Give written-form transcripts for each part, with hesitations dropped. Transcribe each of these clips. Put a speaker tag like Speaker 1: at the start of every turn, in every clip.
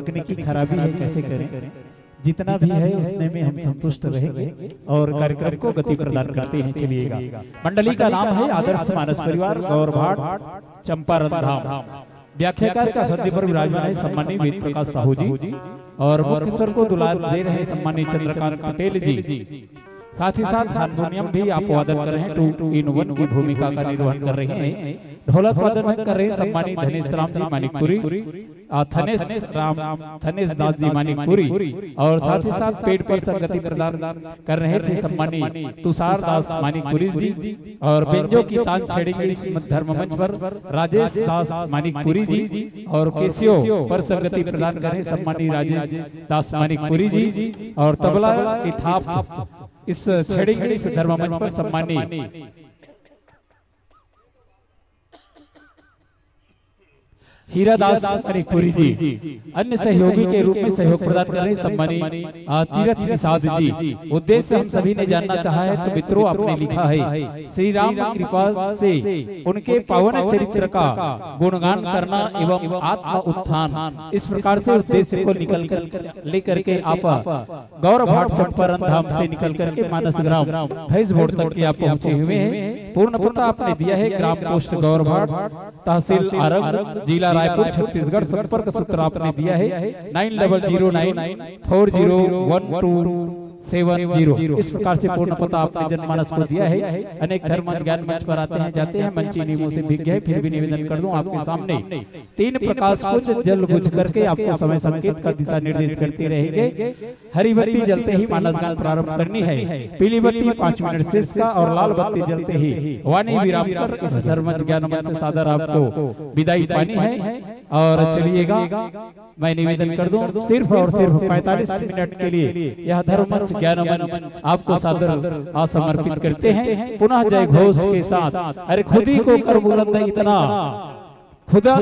Speaker 1: तकनीकी खराबी है, कैसे करें। जितना भी है उतने में हम संतुष्ट रहेंगे और कार्यक्रम को गति प्रदान करते हैं। चलिएगा, मंडली का नाम है आदर्श मानस परिवार गौर भाट चंपारण धाम। व्याख्याकार का संधि पर विराजमान है सम्मानीय वेद प्रकाश साहू जी और मुख्य स्वर को दुलार दे रहे हैं सम्मानीय चंद्रकांत पटेल जी। साथ ही साथ हारमोनियम भी आप वादन कर रहे हैं, 2-in-1 की भूमिका का निर्वहन कर रहे हैं। ढोलक वादन कर रहे हैं सम्मानीय धनेश राम जी मानिकपुरी, थनेश दास जी मानिकपुरी और साथ ही साथ पेड़ पर संगति प्रदान कर रहे थे सम्मानीय तुषार दास मानिकपुरी जी और बेंजो की तान छेड़ेंगे इस धर्म मंच पर राजेश दास मानिकपुरी जी और केसियो पर संगति प्रदान कर रहे हैं सम्मानीय राजेश दास मानिकपुरी जी और तबला की थाप इस छेड़ेंगे इस धर्म मंच पर सम्मानीय हीरादास मानिकपुरी जी। अन्य सहयोगी के रूप में सहयोग प्रदान कर रहे सम्मानीय तीरथ निषाद जी। उद्देश्य हम सभी ने जानना चाहा है तो मित्रों आपने लिखा है श्री राम की कृपा से उनके पावन चरित्र का गुणगान करना एवं आत्म उत्थान, इस प्रकार से उद्देश्य को निकल कर लेकर के आप गौर भाट चंपारण धाम से निकल करके मानस ग्राम भैंस बोर्ड तक आप पहुंचे हुए हैं। पूर्ण पता आपने दिया है ग्राम पोस्ट गौर भाट, तहसील आरंग, जिला रायपुर, छत्तीसगढ़। संपर्क सूत्र आपने दिया है 9009401270। इस प्रकार से पूर्ण पता आपने जनमानस को दिया है। अनेक धर्म ज्ञान मंच पर आते हैं जाते हैं, मंची नियमों से विज्ञ है, फिर भी निवेदन कर दूं आपके सामने 3 प्रकाश पुंज जल बुझ करके आपको समय संकेत का दिशा निर्देश करते रहेंगे। हरी बत्ती जलते ही मानस गान प्रारंभ करनी है, पीली बत्ती 5 मिनट शेष का और लाल बत्ती जलते ही वाणी विराम कर इस धर्म ज्ञान मंच से सादर आपको विदाई पानी है। और चलिएगा, मैं निवेदन कर दूं सिर्फ और सिर्फ 45 मिनट के लिए यह धर्म मंच ज्ञान मंच आपको सादर समर्पित करते हैं। पुनः जय घोष के साथ, अरे खुद ही को कर बुलंद इतना खुदा।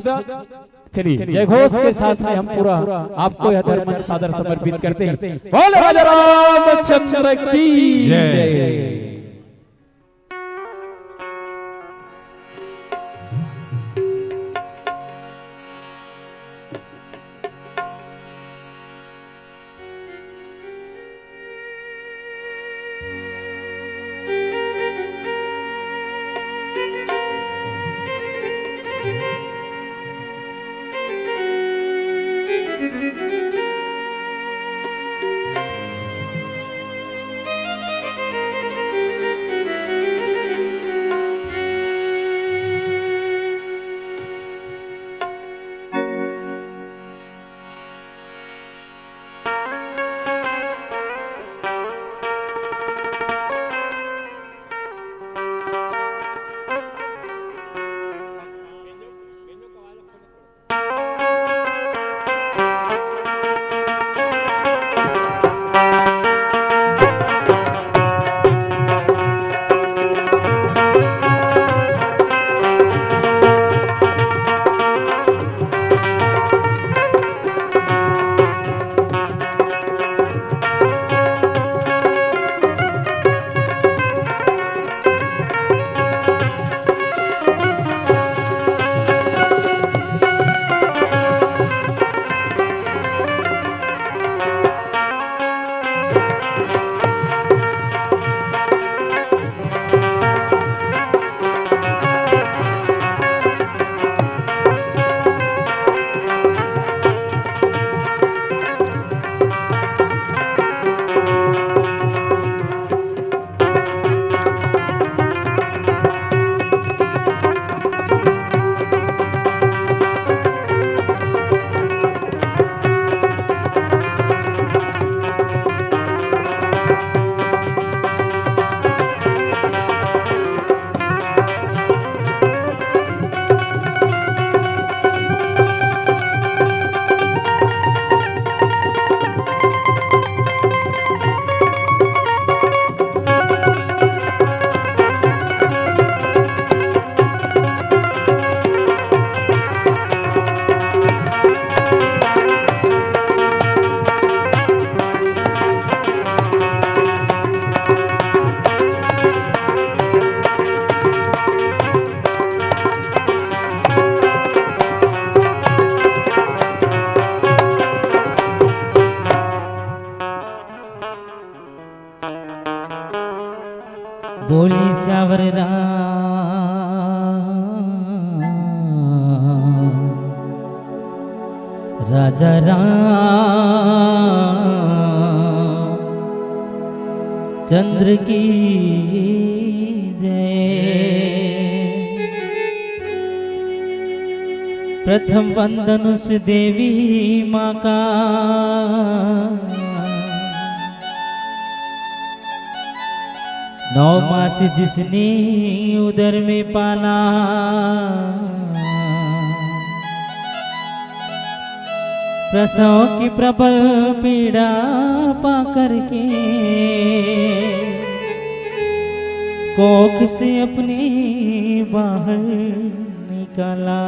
Speaker 1: चलिए जय घोष के साथ में हम पूरा आपको यह धर्म मंच सादर समर्पित करते हैं। बोल राजा रामचंद्र की जय।
Speaker 2: बोली सावर राजा चंद्र की जय। प्रथम वंदन उस देवी माँ का नौ मास जिसने उदर में पाला, प्रसव की प्रबल पीड़ा पा करके कोख से अपने बाहर निकाला।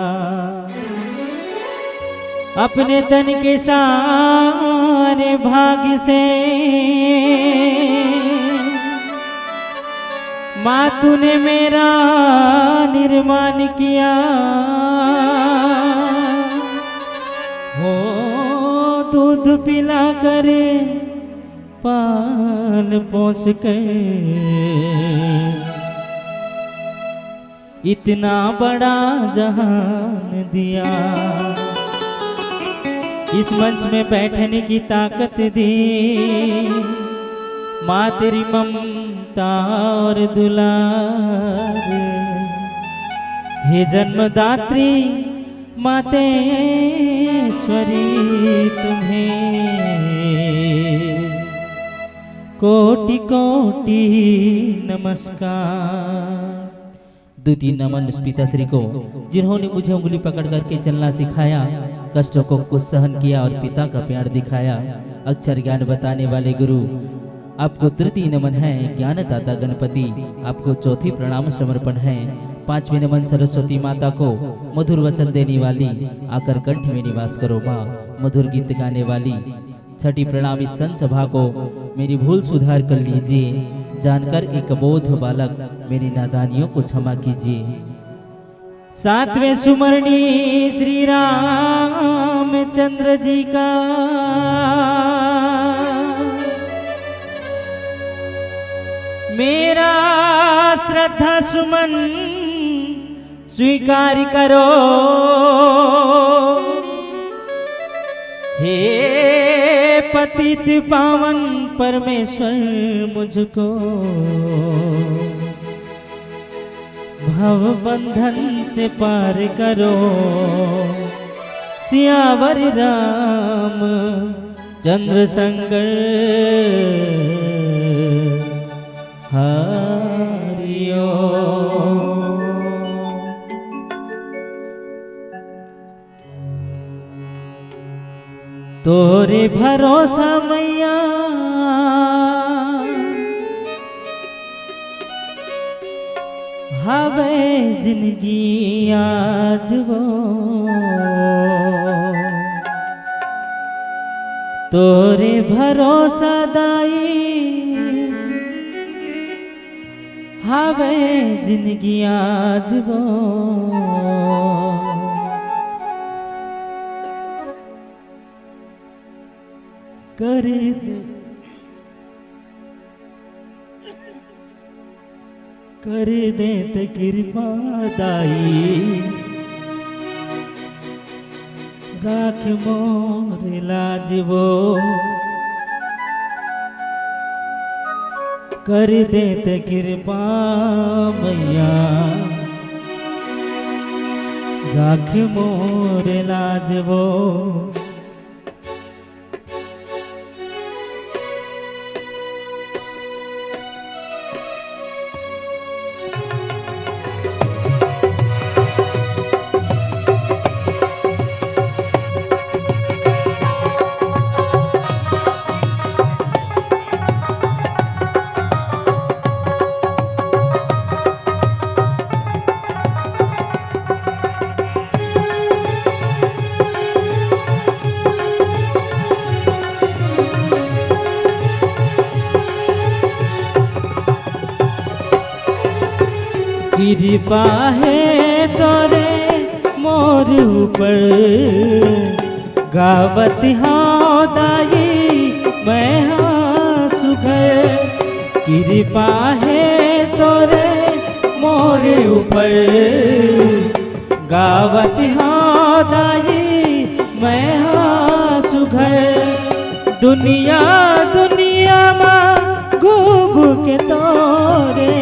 Speaker 2: अपने तन के सारे भाग्य से माँ तूने मेरा निर्माण किया, हो दूध पिला कर पाल पोस कर इतना बड़ा जहान दिया। इस मंच में बैठने की ताकत दी माँ तेरी ममता और दुलार। हे जन्मदात्री मातेश्वरी तुम्हें कोटि कोटि नमस्कार। द्वितीय नमन उस पिताश्री को जिन्होंने मुझे उंगली पकड़ करके चलना सिखाया, कष्टों को कुछ सहन किया और पिता का प्यार दिखाया। अक्षर ज्ञान बताने वाले गुरु आपको तृतीय नमन है। ज्ञानदाता गणपति आपको चौथी प्रणाम समर्पण है। पांचवी नमन सरस्वती माता को मधुर वचन देने वाली आकर कंठ में निवास करो माँ, मधुर गीत गाने वाली। छठी प्रणाम इस संसभा को मेरी भूल सुधार कर लीजिए, जानकर एक अबोध बालक मेरी नादानियों को क्षमा कीजिए। सातवें सुमरणी श्री रामचंद्र जी का मेरा श्रद्धा सुमन स्वीकार करो। हे पतित पावन परमेश्वर मुझको भव बंधन से पार करो। सियावर राम चंद्र संगर हरिओ। तोरे भरोसा मैया हवे जिंदगी आज वो, तोरे भरोसा दाई हवे जिंदगी आज वो। कर दे त कृपा दाई राख मोर लाज वो। कर दे त कृपा मैया राख मोर लाज वो। कृपा है तोरे मोर ऊपर गावत हाँ दाई मैं हाँ सुखर। कृपा है तोरे मोरे ऊपर, गावत हाँ दाई मैं हाँ सुघर। दुनिया दुनिया माँ घूम के तोरे,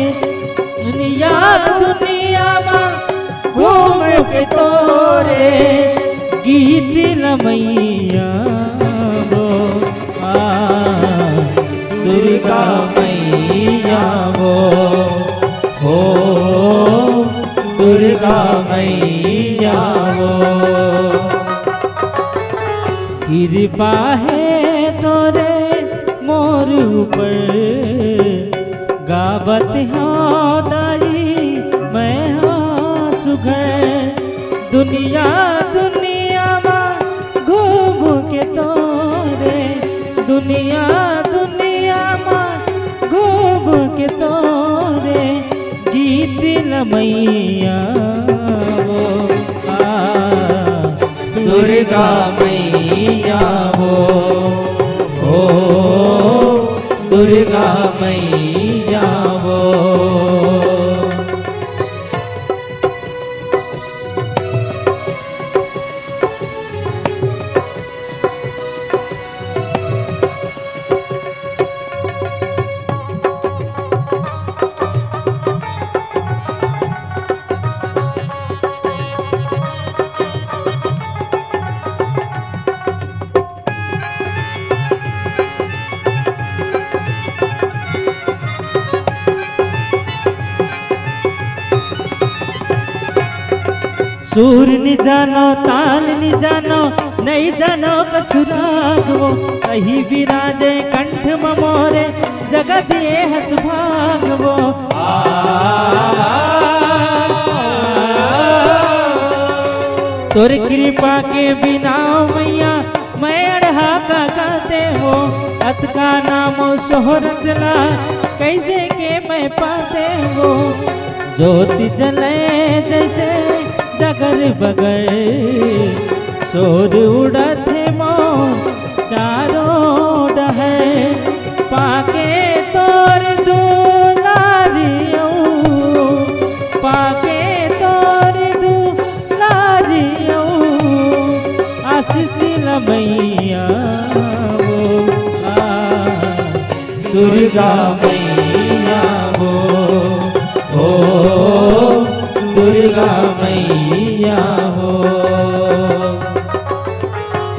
Speaker 2: दुनिया दुनिया माँ घूम के तोरे, गीत लमैया वो दुर्गा मैया वो हो, दुर्गा मैया वो। कृपा है तोरे मोर ऊपर, गावत हाँ दाई मैं हाँ सुघर। दुनिया दुनिया माँ घूम के तोरे, दुनिया दुनिया माँ घूम के तोरे, गीत लमैया वो दुर्गा मैया वो हो, दुर्गा मैया वो। सूर नि जानो ताल नि जानो, नहीं जानो कछु राग वो, कहीं विराजे कंठ मोरे, जगत दिए हस भाग वो। तोर कृपा के बिना मैया मैं अढ़ा का गाते हो, अत का नाम शोहरत ला कैसे के मैं पाते हो। ज्योति जले जैसे जगर बगर, शोर उड़त मोर चारों डहर, पाके तोर दुलारियो, पाके तोर दुलारियो, आशीष लमैया वो दुर्गा मैया वो हो, दुर्गा मैया हो।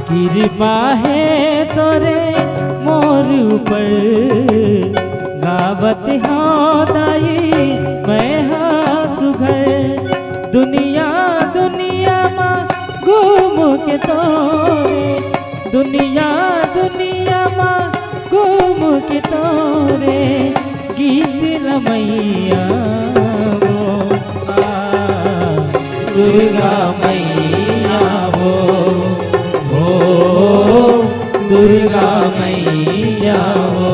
Speaker 2: कृपा है तोरे मोर ऊपर, गावत हाँ दाई मैं हाँ सुघर। दुनिया दुनिया माँ घूम के तोरे, दुनिया दुनिया माँ घूम के तोरे, गीत लमैया दुर्गा मैया वो हो, दुर्गा मैया वो।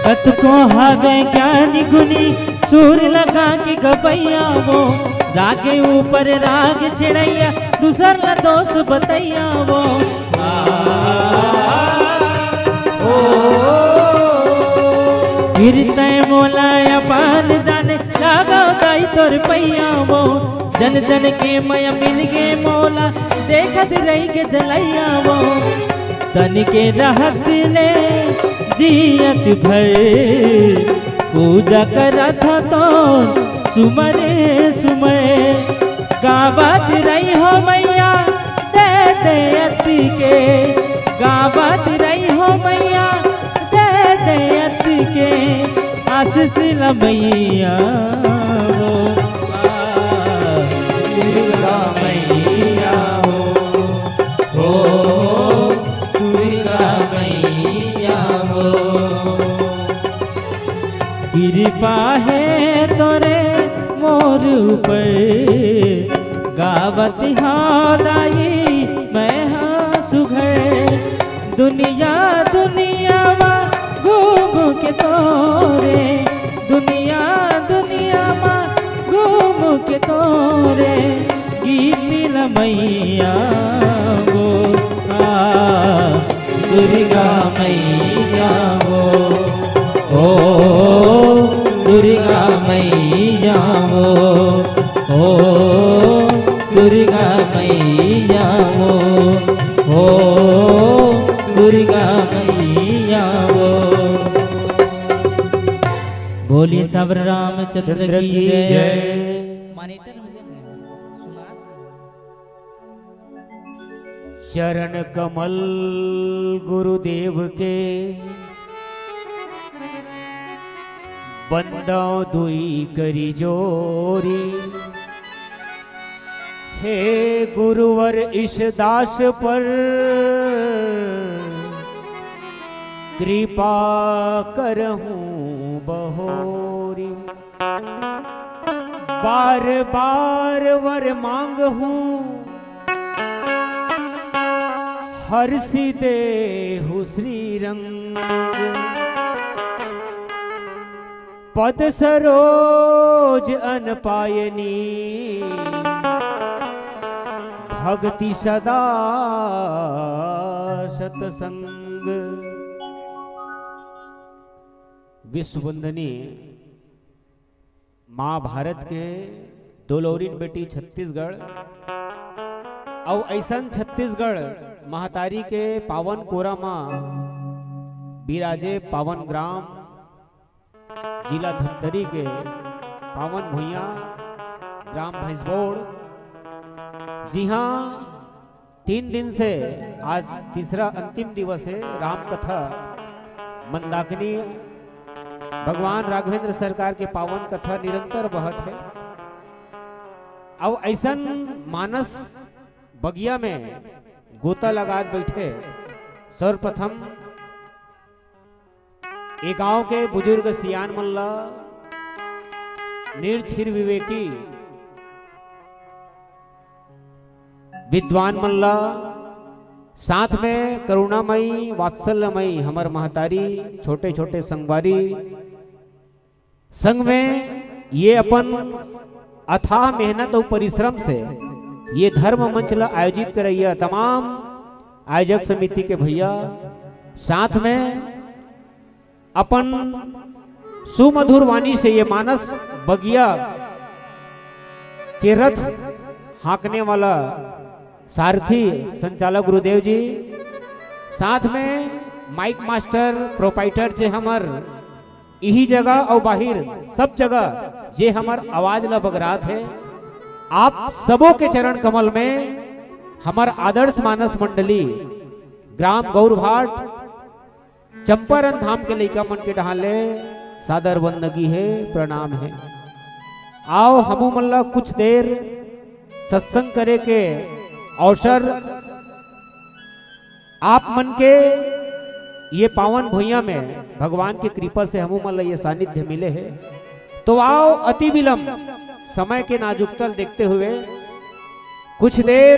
Speaker 2: कत को हवे ज्ञानी गुनी, सूर लगा के गपैया वो, रागे ऊपर राग चिड़ैया, दूसर न दोष बतैया वो। गिरतै मोला अपान जाने, लागा दाई तोर पैया वो, जन जन के मय मिल गे मोला, देखत रही के जलैया वो। तन के रहत ले जियत भर, पूजा करत तो सुमरे सुमरे, गावत रही हो मैया दे दे अति के, गावत रही हो मैया दे दे अति के, आशीष लमैया वो दुर्गा मैया कृपा है तोरे मोर ऊपर, गावत हाँ दाई मैं हाँ सुघर। दुनिया दुनिया मा घूम के तोरे, दुनिया दुनिया मा घूम के तोरे, गीत मैया वो दुर्गा मैया वो, ओ दुर्गा मैया वो, ओ दुर्गा मैया वो, ओ दुर्गा मैया वो। बोलिए सबर रामचंद्र की जय।
Speaker 3: चरण कमल गुरुदेव के, बंदा दुई करी जोरी। हे गुरुवर इस दास पर कृपा करहूं बहोरी। बार बार वर मांग हूं, हर्षि देहु श्री रंग। पद सरोज अनपायनी, भक्ति सदा सतसंग। विश्ववंदनी महाभारत के दोलौरीन बेटी छत्तीसगढ़ और ऐसन छत्तीसगढ़ महतारी के पावन कोरा माँ बिराजे पावन ग्राम जिला धमतरी के पावन भुइया ग्राम भैंसबोड़। जी हाँ, 3 दिन से आज तीसरा अंतिम दिवस है। राम कथा मंदाकिनी भगवान राघवेंद्र सरकार के पावन कथा निरंतर बहत है। और ऐसन मानस बगिया में गोता लगा बैठे। सर्वप्रथम एक गांव के बुजुर्ग सियान मल्ला निर्छिर विवेकी विद्वान मल्ला, साथ में करुणामयी वात्सल्यमयी हमर महतारी, छोटे छोटे संगवारी संग में ये अपन अथाह मेहनत और परिश्रम से ये धर्म मंच आयोजित करैया तमाम आयोजक समिति के भैया, साथ में अपन सुमधुर वाणी से ये मानस बगिया के रथ हाँकने वाला सारथी संचालक गुरुदेव जी, साथ में माइक मास्टर प्रोपाइटर जे हमर यही जगह और बाहर सब जगह जे हमर आवाज ला बगरात है। आप सबों के चरण कमल में हमर आदर्श मानस मंडली ग्राम गौरभाट चंपारण धाम के लइका मन के डहाले सादर बंदगी है, प्रणाम है। आओ हमू मल्ला कुछ देर सत्संग करे के अवसर आप मन के ये पावन भुइया में भगवान की कृपा से हमू मल्ला ये सानिध्य मिले है। तो आओ अति विलंब समय के नाजुकतल देखते हुए कुछ देर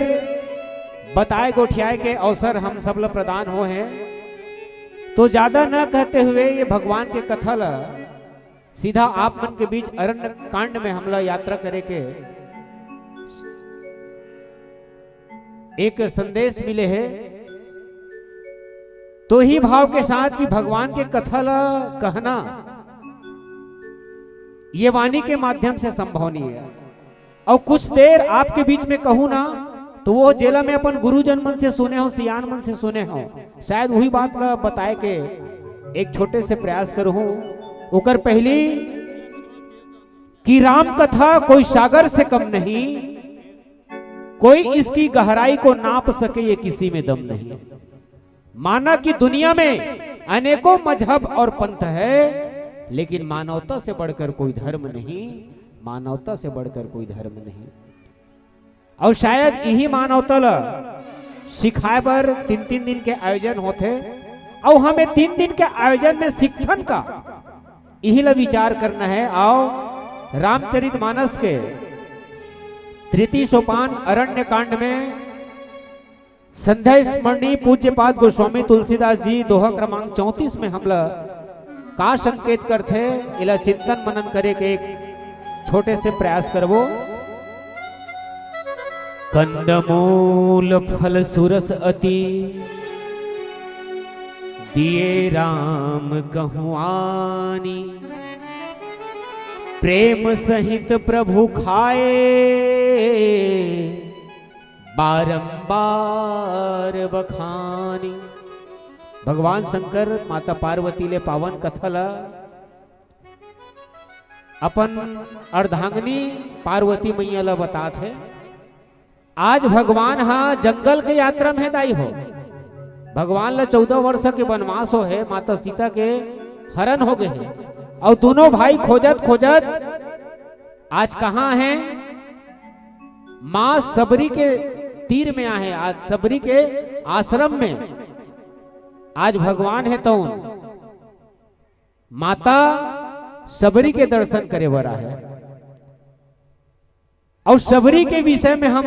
Speaker 3: बताए गोठियाए के अवसर हम सब लोग प्रदान हो हैं। तो ज्यादा न कहते हुए ये भगवान के कथा ला सीधा आप मन के बीच अरण्य कांड में हमला यात्रा करे के एक संदेश मिले है। तो ही भाव के साथ कि भगवान के कथा ला कहना ये वाणी के माध्यम से संभव नहीं है। और कुछ देर आपके बीच में कहूं ना तो वो जेला में अपन गुरुजन मन से सुने हो, सियान मन से सुने हो, शायद वही बात ला बताए के एक छोटे से प्रयास करूं। ओकर पहली कि राम कथा कोई सागर से कम नहीं, कोई इसकी गहराई को नाप सके ये किसी में दम नहीं। माना कि दुनिया में अनेकों मजहब और पंथ है, लेकिन मानवता से बढ़कर कोई धर्म नहीं, मानवता से बढ़कर कोई धर्म नहीं। और शायद यही मानवता ला सिखाए पर 3-3 दिन के आयोजन होते। और हमें 3 दिन के आयोजन में शिक्षण का यही ला विचार करना है। आओ रामचरितमानस के तृतीय सोपान अरण्य कांड में संध्या स्मरणीय पूज्यपाद गोस्वामी तुलसीदास जी दोहा क्रमांक 34 में हमला का संकेत करते इला चिंतन मनन करे के एक छोटे से प्रयास करवो। कंदमूल फल सुरस अति दिए राम कहुआनी, प्रेम सहित प्रभु खाए बारंबार बखानी। भगवान शंकर माता पार्वती ले पावन कथल अपन अर्धांगिनी पार्वती मैया ला बतात है। आज भगवान हाँ जंगल के यात्रा में दाई हो, भगवान ला 14 वर्ष के वनवास हो है, माता सीता के हरण हो गए हैं और दोनों भाई खोजत खोजत आज कहाँ हैं? माँ सबरी के तीर में आए, आज सबरी के आश्रम में आज भगवान है। तो माता सबरी के दर्शन करे बरा है और सबरी के विषय में हम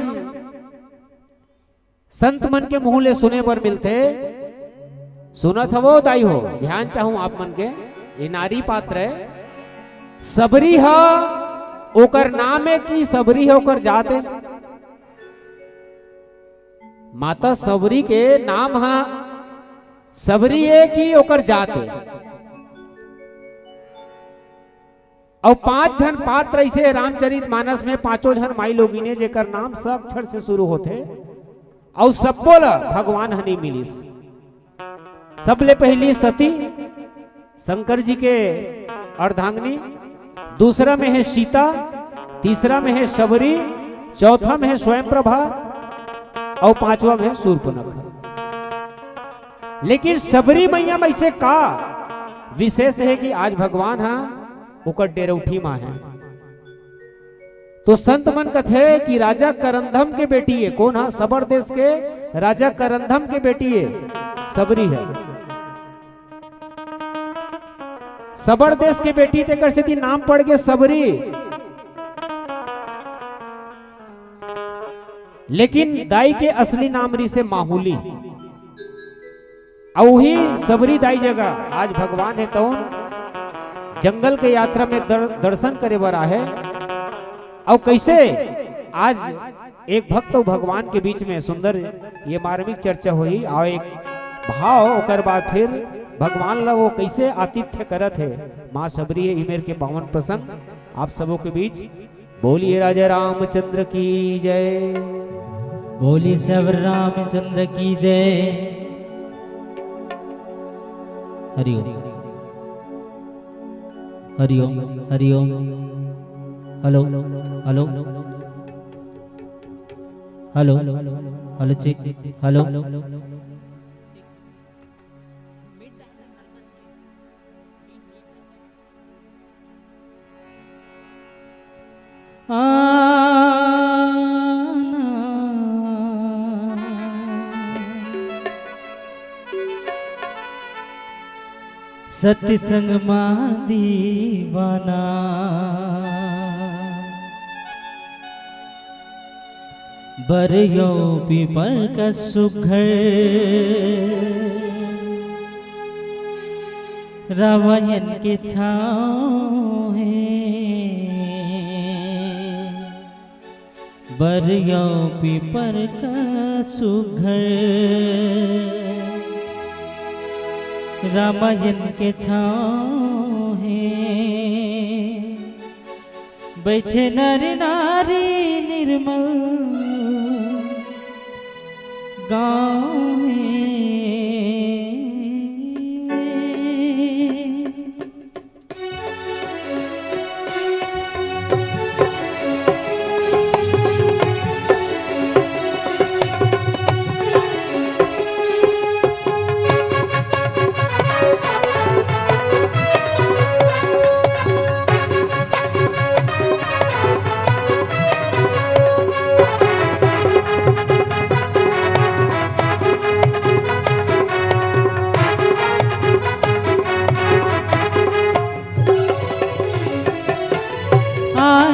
Speaker 3: संत मन के मुंह ले सुने पर मिलते। सुनत हो दाई हो, ध्यान चाहूं आप मन के, ये नारी पात्र है। सबरी है ओकर नाम है कि सबरी है ओकर जात है? माता सबरी के नाम है सबरी है कि ओकर जात है? और 5 जन पात्र ऐसे रामचरितमानस में, 5 जन माई लोगी ने जेकर नाम स अक्षर से शुरू होते और सब बोला भगवान हनी मिलिस। सबले पहली सती शंकर जी के अर्धांगिनी, दूसरा में है सीता, तीसरा में है सबरी, चौथा में है स्वयं प्रभा और 5वां में है शूर्पणखा। लेकिन सबरी मैया में से का विशेष है कि आज भगवान हाँ ओकर डेरउठी माँ है। तो संत मन कथे कि राजा करंधम के बेटी है। कौन है? सबर देश के राजा करंधम के बेटी है सबरी है। सबर देश के बेटी तेकर से नाम पड़ गए सबरी। लेकिन दाई के असली नाम री से माहुली, और वही सबरी दाई जगह आज भगवान है तो जंगल के यात्रा में दर्शन करे बरा है। और कैसे आज एक भक्त भगवान के बीच में सुंदर ये मार्मिक चर्चा हुई और एक भाव ओकर बाद फिर भगवान ला वो कैसे आतिथ्य करत है माँ सबरी है। इमेर के पावन प्रसंग आप सबों के बीच बोलिए राजा रामचंद्र की जय,
Speaker 2: बोली सब रामचंद्र की जय। Hari Om Hari Om Hari Om. Hello hello hello hello check hello. Satsang मां दीवाना बरियो पीपर का सुघर रामायण के छाँव है बरियो पीपर का सुघर रामायण के छाँव है बैठे नर नारी निर्मल गाँव में।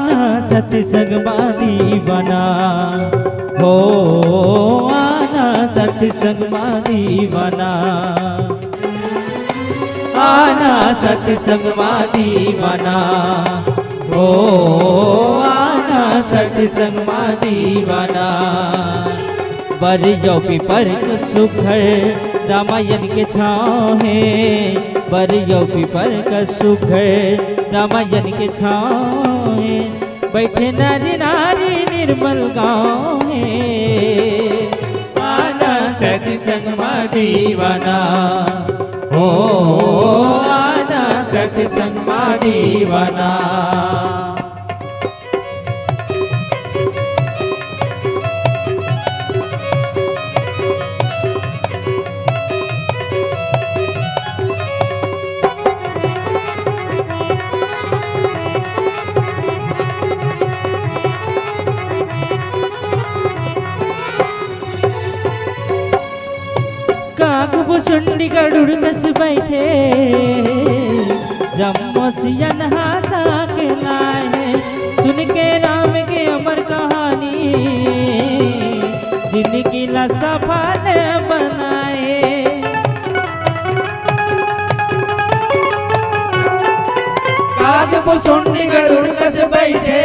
Speaker 2: आना सत्संग में दीवाना, हो आना सत्संग में दीवाना, आना सत्संग में दीवाना, हो आना सत्संग में दीवाना। बरियो पीपर सुखर रामायण के छाँव है, बरियो पीपर का सुखर रामायण के छाँव है, बैठे नारी नारी निर्मल गाँव है। आना सत्संग में दीवाना, हो आना सत्संग में दीवाना। कागभूषुंडी गरुड़ कस बैठे जमोसियन हाथा के लाए, सुन के राम के अमर कहानी जिंदगी ला सफल बनाए। कागभूषुंडी गरुड़ कस बैठे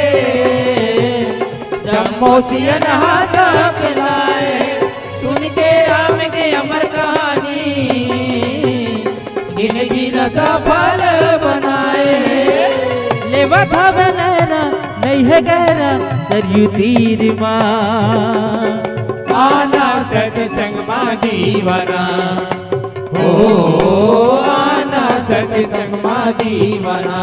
Speaker 2: जमोसियन हाथा के लाए, सुन के राम के अमर कहानी जिंदगी न सफल बनाए। लेवा था बनना नहीं है गहरा सरयू तीर माँ, आना सत्संग में दीवाना, हो आना सत्संग में दीवाना।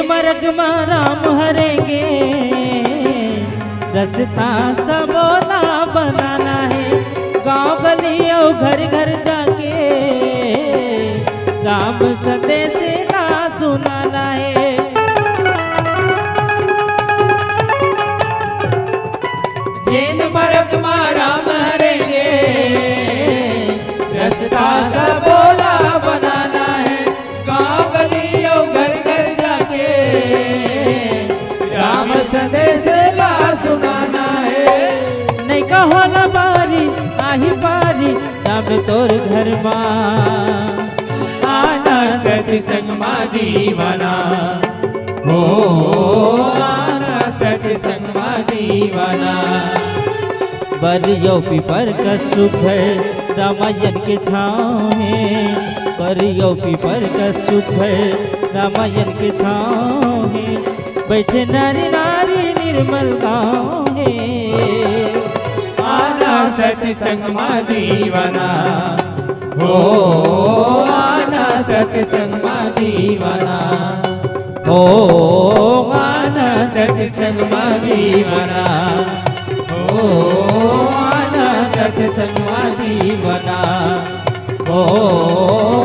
Speaker 2: मरग में राम हरेंगे, रास्ता सबोला बनाना है, गांव गली और घर घर जाके राम संदेश ना सुनाना है। जैन मरग में राम हरेंगे, रास्ता सबोला बनाना है, गांव गली और घर घर जाके राम संदेश ला सुनाना है। नहीं कहो न बारी आही बारी राम तोर घर माँ, आना सत्संग में दीवाना, हो आना सत्संग में दीवाना। बरियो पीपर का सुखर रामायण के छाँव है, बरियो पीपर का सुखर रामायण के छाँव है, बैठे नारी नारी निर्मल गाँव है। आना सत्संग में दीवाना, हो आना सत्संग में दीवाना, हो आना सत्संग में दीवाना, हो आना सत्संग में दीवाना, हो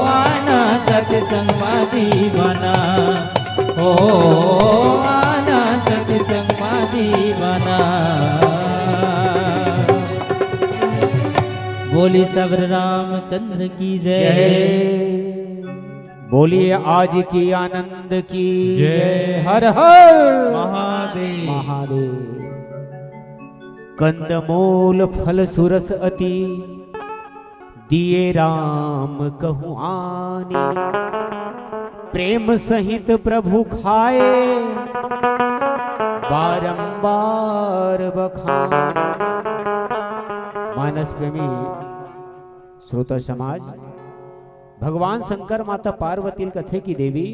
Speaker 2: आना सत्संग में दीवाना, हो आना सत्संग में दीवाना। बोली सब्र रामचंद्र की जय,
Speaker 3: बोलिए आज की आनंद की जय। हर हर
Speaker 1: महादेव
Speaker 3: महादेव। कंदमूल फल सुरस अति दिए राम कहूँ आनी, प्रेम सहित प्रभु खाए बारंबार बखान। मानस प्रेमी श्रोता समाज, भगवान शंकर माता पार्वती कथे की देवी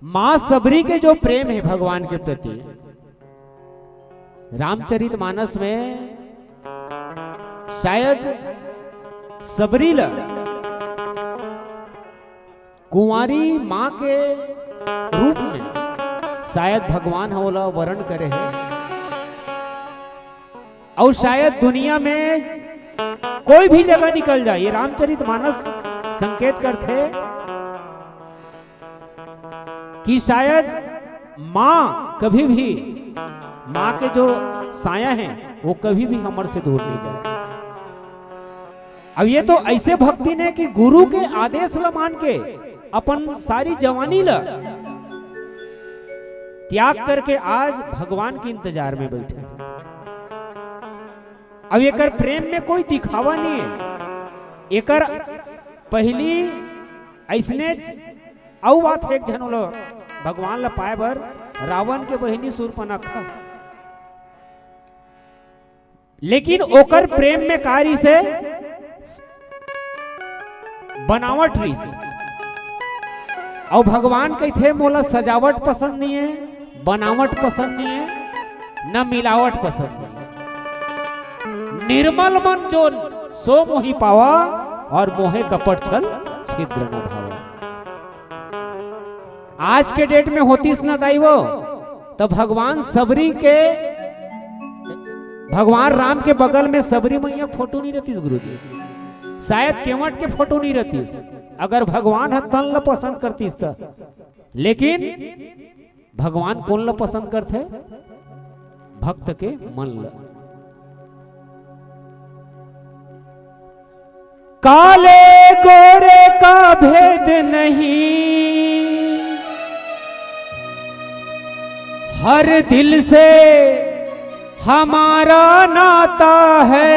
Speaker 3: मां सबरी के जो प्रेम है भगवान के प्रति, रामचरितमानस में शायद सबरी कुंवारी माँ के रूप में शायद भगवान होला वर्ण करे है, और शायद दुनिया में कोई भी जगह निकल जाए, ये रामचरितमानस संकेत करते कि शायद माँ कभी भी, माँ के जो साया हैं वो कभी भी हमारे से दूर नहीं जाए। अब ये तो ऐसे भक्ति ने कि गुरु के आदेश ल मान के अपन सारी जवानी ल त्याग करके आज भगवान के इंतजार में बैठे। अब एकर प्रेम में कोई दिखावा नहीं है, एकर पहली ऐसने औ बात एक जन भगवान ल पाए बर रावण के बहिनी शूर्पणखा, लेकिन ओकर प्रेम में कारी से बनावट रही से, और भगवान कहते मोला सजावट पसंद नहीं है, बनावट पसंद नहीं है, न मिलावट पसंद नहीं है। निर्मल मन जो सो मोहि पावा, और मोहे कपट छल छिद्र न भावा। आज के डेट में होतीस न दाई वो तो भगवान सबरी के, भगवान राम के बगल में सबरी मैया फोटो नहीं रहती गुरुजी, शायद केवट के फोटो नहीं रहती अगर भगवान तन ल पसंद करतीस तो। लेकिन भगवान कौन ल पसंद करते? भक्त के मन ल। काले गोरे का भेद नहीं, हर दिल से हमारा नाता है।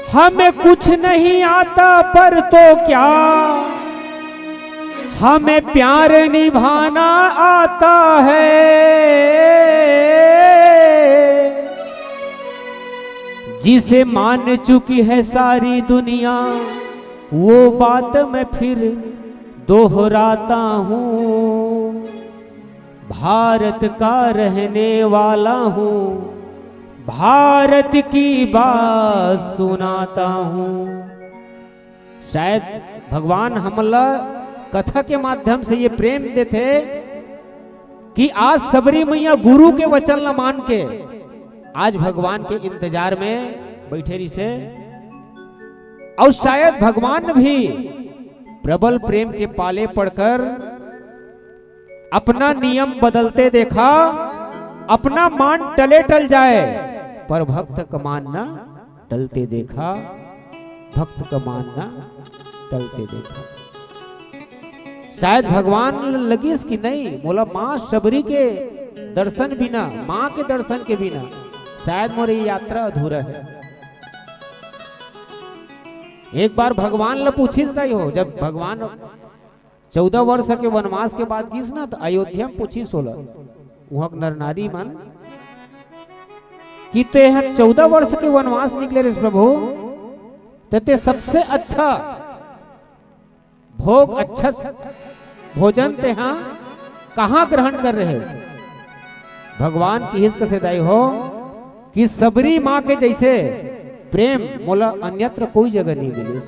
Speaker 3: हमें कुछ नहीं आता पर तो क्या, हमें प्यार निभाना आता है। जिसे मान चुकी है सारी दुनिया, वो बात मैं फिर दोहराता हूँ। भारत का रहने वाला हूँ, भारत की बात सुनाता हूँ। शायद भगवान हमला कथा के माध्यम से ये प्रेम देते कि आज सबरी मैया गुरु के वचन न मान के आज भगवान के इंतजार में बैठे रही से, और शायद भगवान भी प्रबल प्रेम के पाले पड़कर अपना नियम बदलते देखा। अपना मान टले टल जाए पर भक्त का मान ना टलते देखा, भक्त का मान ना टलते देखा। शायद भगवान लगी कि नहीं, बोला माँ सबरी के दर्शन बिना, माँ के दर्शन के बिना शायद मोरी यात्रा अधूरा है। एक बार भगवान ल पूछिस नहीं हो, जब भगवान 14 वर्ष के वनवास के बाद किस ना तो अयोध्या में पूछिस होला वहां नर नारी मन कि ते 14 वर्ष के वनवास निकले रे प्रभु, ते सबसे अच्छा भोग, अच्छा भोजन ते हाँ कहाँ ग्रहण कर रहे हैं? भगवान की हिस्स कथे दाई हो कि सबरी माँ के जैसे प्रेम मोला अन्यत्र कोई जगह नहीं मिले।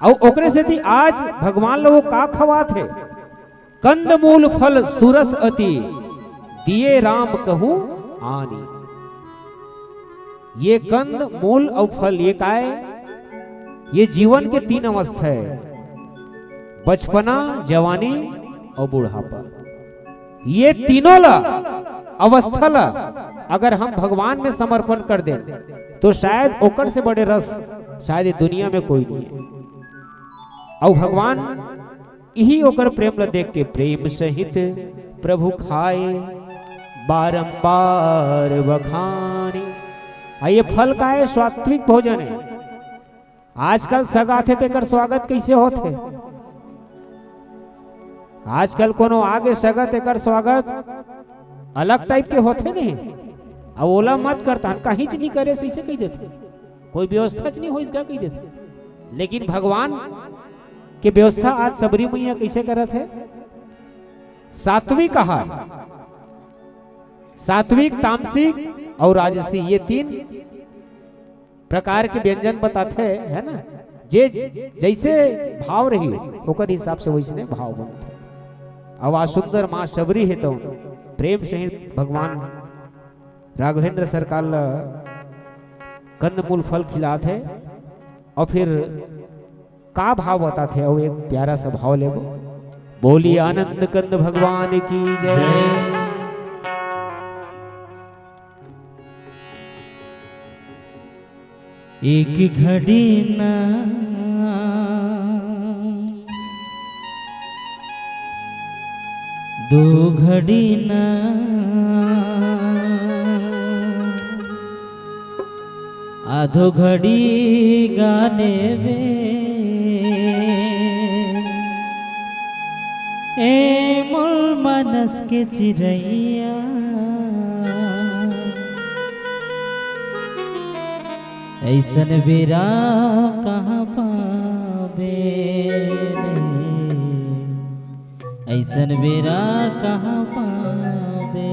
Speaker 3: और ओकरे से थी आज भगवान लोगों का खवा थे, कंद मूल फल सुरस अति, दिए राम कहूं आनी। ये कंद मूल और फल ये का है? ये जीवन के 3 अवस्था है, बचपना, जवानी और बुढ़ापा। ये तीनों ला अवस्था ला अगर हम भगवान में समर्पण कर दें तो शायद ओकर से बड़े रस शायद दुनिया में कोई नहीं है। और भगवान यही ओकर प्रेम ल देख के प्रेम सहित प्रभु खाए बारंबार बखानी। ये फल का है? सात्विक भोजन है। आजकल सगाथे तेकर स्वागत कैसे होते? आजकल कोनो आगे सगत एकर स्वागत अलग टाइप के होते नहीं, अब ओला मत करता कहीं नहीं करे ऐसे कही देते, कोई व्यवस्था नहीं हो इसका कही देते। लेकिन भगवान के व्यवस्था आज सबरी मैया कैसे करत है? सात्विक आहार, सात्विक, तामसिक और राजसी, ये 3 प्रकार के व्यंजन बताते है ना, जे जैसे भाव रही ओकर हिसाब से वैसने भाव बनते। अब आज सुंदर माँ शबरी है तो प्रेम से ही भगवान राघवेंद्र सरकार ला कंदमूल फल खिलाते है और फिर का भाव बताते है। और एक प्यारा सा भाव ले बोली आनंद कंद भगवान की जय।
Speaker 2: एक घड़ी ना दो घड़ी ना आधो घड़ी गाने में ए मोर मनस के चिड़ैया ऐसन बेरा कहाँ पावे ऐसन बेरा कहाँ पावे।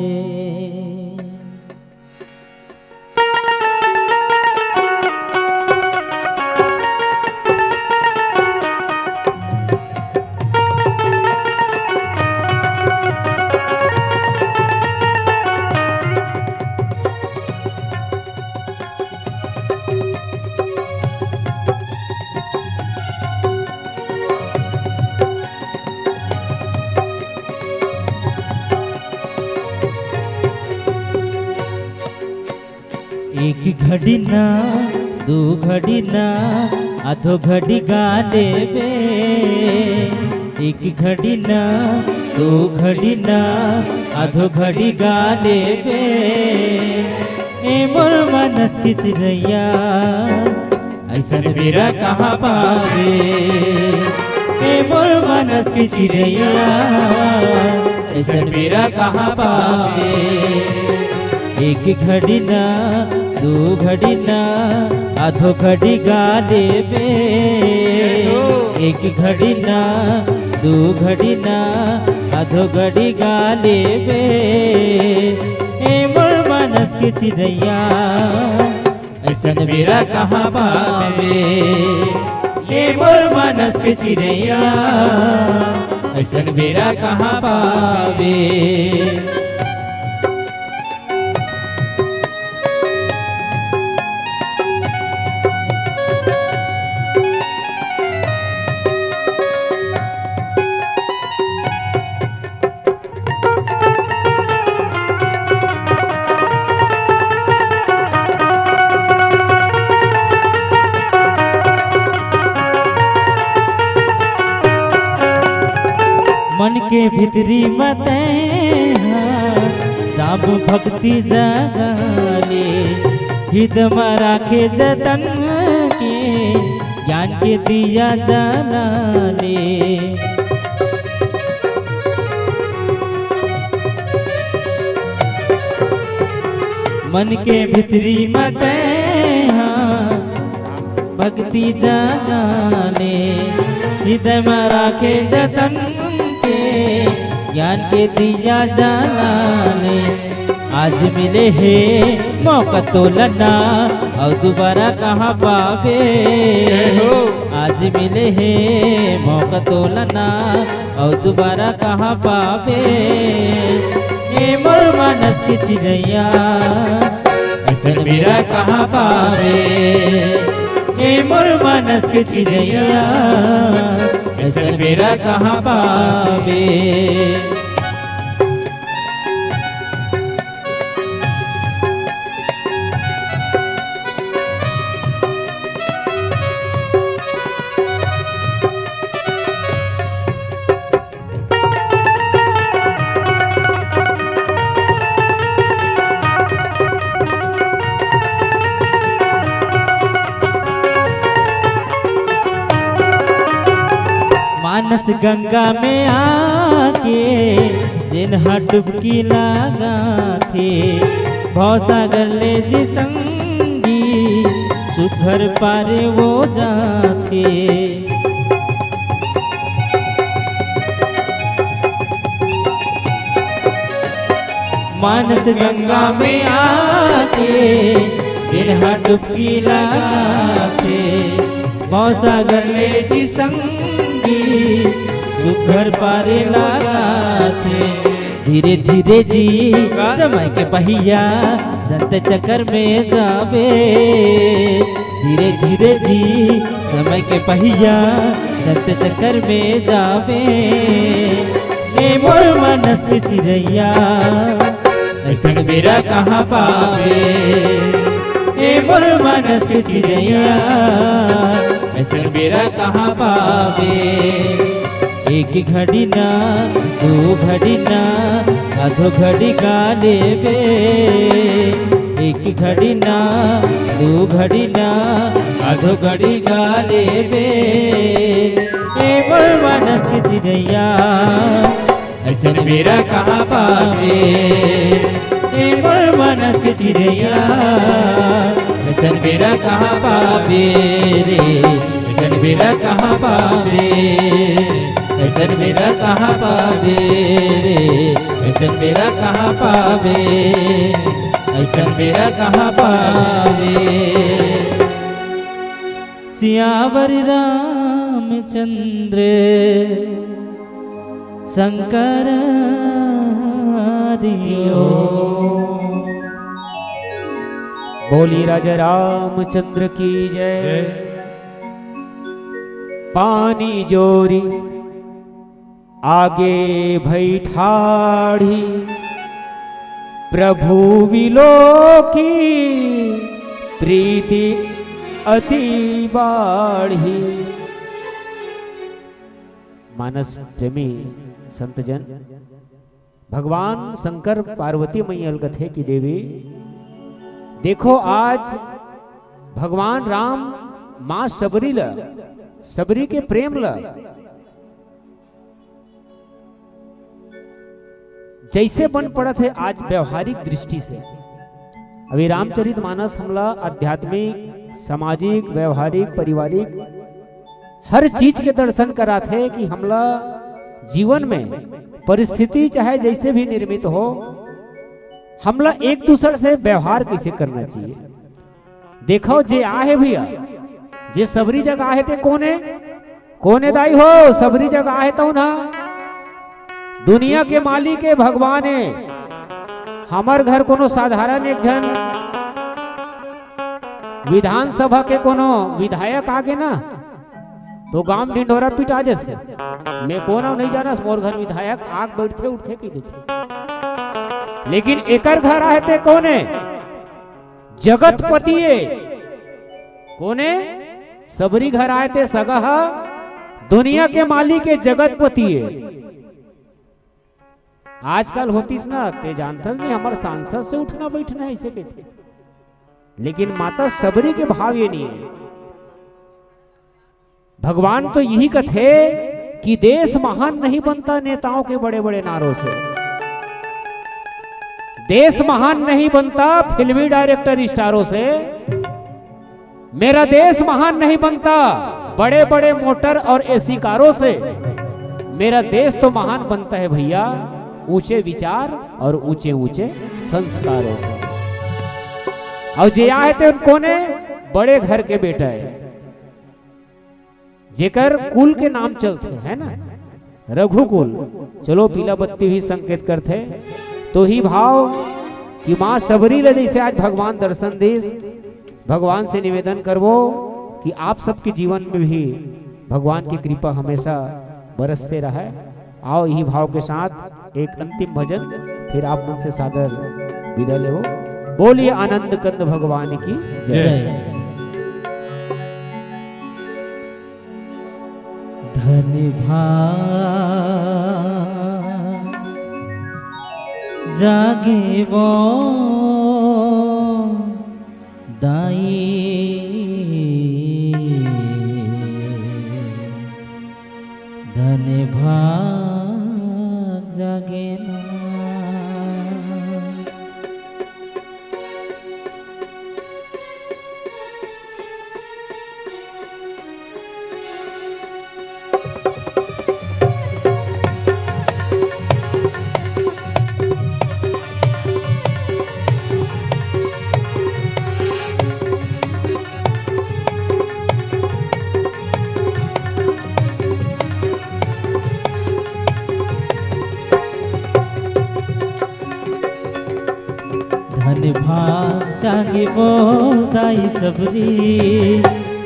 Speaker 2: एक घड़ी ना दो घड़ी ना आधो घड़ी गा देवे। एक घड़ी ना दो घड़ी ना आधो घड़ी गा देवे। ए मोर मनस की चिड़ैया ऐसन बेरा कहाँ पावे। ए मोर मनस की चिड़ैया ऐसन बेरा कहाँ पावे। एक घड़ी ना दो घड़ी ना आधो घड़ी गा देवे। एक घड़ी ना दो घड़ी ना आधो घड़ी गा लेवे। ए मोर मनस के चिड़ैया ऐसन बेरा कहाँ पावे। ए मोर मनस के चिड़ैया ऐसन बेरा कहाँ पावे। मन के भीतरी मते राम भक्ति जगाले। हृदय में राखे जतन के ज्ञान के दिया जलाले। मन के भीतरी मते भक्ति जगाले। हृदय में राखे जतन ज्ञान के दिया जलाने। आज मिले है मौका तो लना और दोबारा कहाँ पावे। आज मिले है मौका तो लना और दोबारा कहाँ पावे। ए मोर मनस की चिड़ैया ऐसन बेरा कहाँ पावे। ए मोर मनस की चिड़ैया ऐसन बेरा कहाँ पावे। मानस गंगा में आके जिन्हा डुबकी लगा थे। भवसागर ले जी संगी सुधर पारे वो जाते। मानस गंगा में आके बिरहा डुबकी लगाते मौसागर ले जी संगी सुघर पारे लगाते धीरे धीरे जी समय के पहिया दंत चक्कर में जावे धीरे धीरे जी समय के पहिया दंत चक्कर में जावे ए मोर मनस के चिड़ैया ऐसन बेरा कहाँ पावे ए मोर मनस के चिड़ैया ऐसन बेरा कहाँ पावे एक घड़ी ना दो घड़ी ना आधो घड़ी गा लेवे एक घड़ी ना दो घड़ी ना आधो घड़ी गा लेवे ए मोर मनस के चिड़ैया ऐसन बेरा कहाँ पावे ए मोर मनस के चिड़ैया ऐसन बेरा कहाँ पावे रे ऐसन बेरा कहाँ पावे ऐसन बेरा कहाँ पावे रे ऐसन बेरा कहाँ पावे ऐसन बेरा कहाँ पावे सियावर रामचंद्र शंकर दियो
Speaker 3: बोली राजा रामचंद्र की जय। पानी जोरी आगे भई ठाढ़ी प्रभु विलोकी प्रीति अति बाढ़ी। मानस प्रेमी संतजन भगवान शंकर पार्वती मैया कथे की देवी देखो आज भगवान राम मां सबरी के प्रेम ल जैसे बन पड़त है आज व्यवहारिक दृष्टि से। अभी रामचरित मानस हमला आध्यात्मिक सामाजिक व्यवहारिक पारिवारिक हर चीज के दर्शन करा थे कि हमला जीवन में परिस्थिति चाहे जैसे भी निर्मित हो हमला एक दूसरे से व्यवहार कैसे करना चाहिए। देखो जे आहे भैया जे सबरी जगह आहे थे कोने दाई हो सबरी जगह आहे तो ना दुनिया के मालिक है भगवान है। हमार घर कोनो साधारण एक जन विधानसभा के कोनो विधायक आगे ना तो गांव ढिंढोरा पिटा जैसे मैं कोना नहीं जाना मोर घर विधायक आग बैठते उठते की देखे लेकिन एकर घर आए थे कोने जगतपति कोने सबरी घर आए थे सगह दुनिया के मालिक के जगतपति आजकल होतीस ना ते जानता नहीं हमारे सांसद से उठना बैठना ऐसे कहते लेकिन माता सबरी के भाव ये नहीं है। भगवान तो यही कथे कि देश महान नहीं बनता नेताओं के बड़े बड़े नारों से, देश महान नहीं बनता फिल्मी डायरेक्टर स्टारों से, मेरा देश महान नहीं बनता बड़े बड़े मोटर और एसी कारों से, मेरा देश तो महान बनता है भैया ऊंचे विचार और ऊंचे ऊंचे संस्कारों से। और जे आए थे उनको ने बड़े घर के बेटा है जेकर कुल के नाम चलते है ना रघुकुल, चलो पीला बत्ती भी संकेत करते तो ही भाव कि माँ सबरी ले जैसे आज भगवान दर्शन देश भगवान से निवेदन करवो कि आप सबके जीवन में भी भगवान की कृपा हमेशा बरसते रहे। आओ यही भाव के साथ एक अंतिम भजन फिर आप मन से सादर विदा ले हो। बोलिए आनंद कंद भगवान की जय।
Speaker 2: धन भाग जागे वो दाई धन भाग जागे ना जागी वो दाई सबरी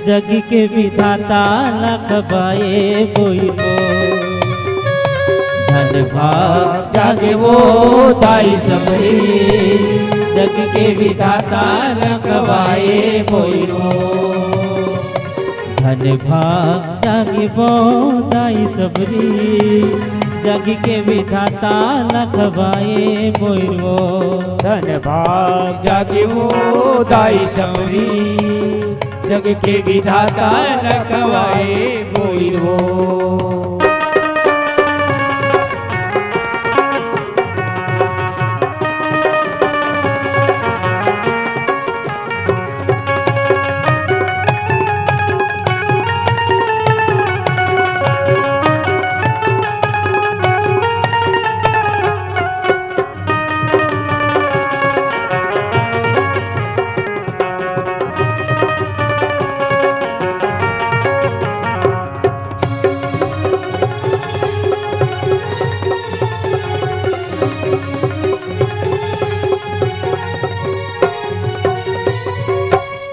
Speaker 2: जग के विधाता लखबाए बोई वो धन भाग जागे वो दाई सबरी जग के विधाता लखबाए बोई वो धन भाग जागे वो दाई सबरी जग के विधाता लखवाए बोइरो
Speaker 1: धन भाग जागे वो दाई सबरी जग के विधाता लखवाए बोइरो।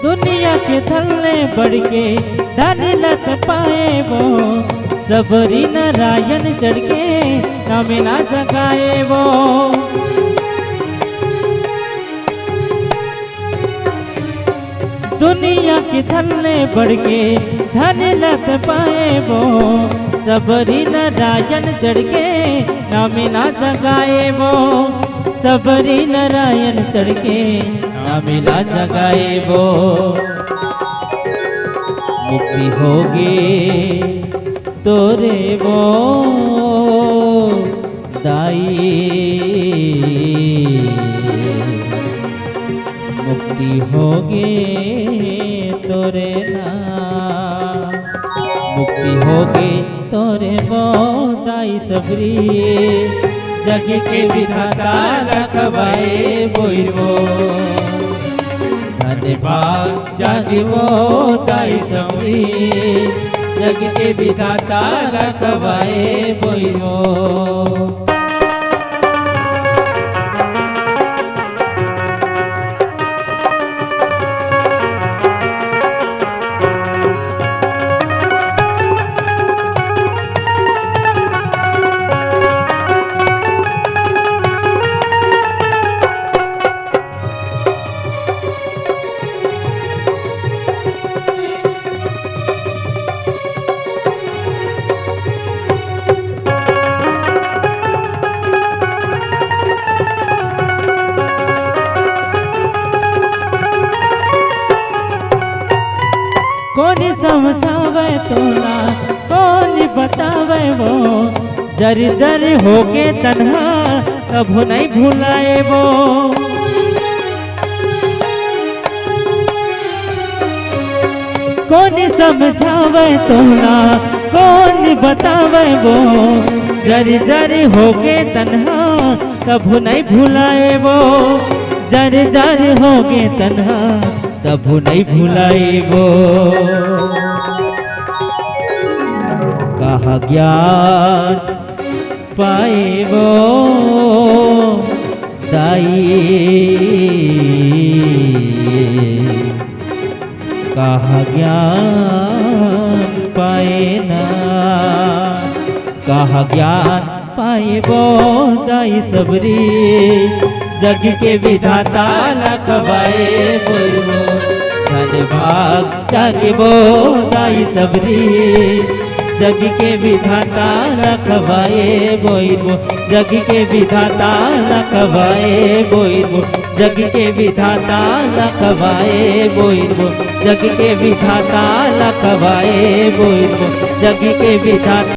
Speaker 2: दुनिया के थल्ले बढ़ के धन लत पाए वो सबरी नारायण चढ़ के नामे ना जगाए वो दुनिया के थल्ले बढ़ के धन लत पाए वो सबरी नारायण चढ़ के नामे ना जगाए वो सबरी नारायण चढ़ के मिला जगाए वो मुक्ति होगी तोरे वो दाई मुक्ति होगी तोरे ना मुक्ति होगी तोरे वो दाई सबरी जग के विधाता लखवाए बोइरो धन भाग जागे वो दाई सबरी जग के विधाता लखवाए बोइरो। कौन समझावे तोला कौन बतावे वो जर जर होके तन्हा कभू नहीं भुलाए वो कौन समझावे तोला कौन बतावे वो जर जर होके तन्हा कभू नहीं भुलाए वो जर जर होके तन्हा कभू नहीं भुलाए वो कहा ज्ञान पाए वो दाई कहा ज्ञान पाए ना कहा ज्ञान पाए वो दाई सबरी जग के विधाता लखवाए बोइरो धन भाग जागे वो दाई सबरी जग के विधाता लखवाए बोइरो जग के विधाता लखवाए बोइरो जग के विधाता लखवाए बोइरो जग के विधाता लखवाए बोइरो जग के विधाता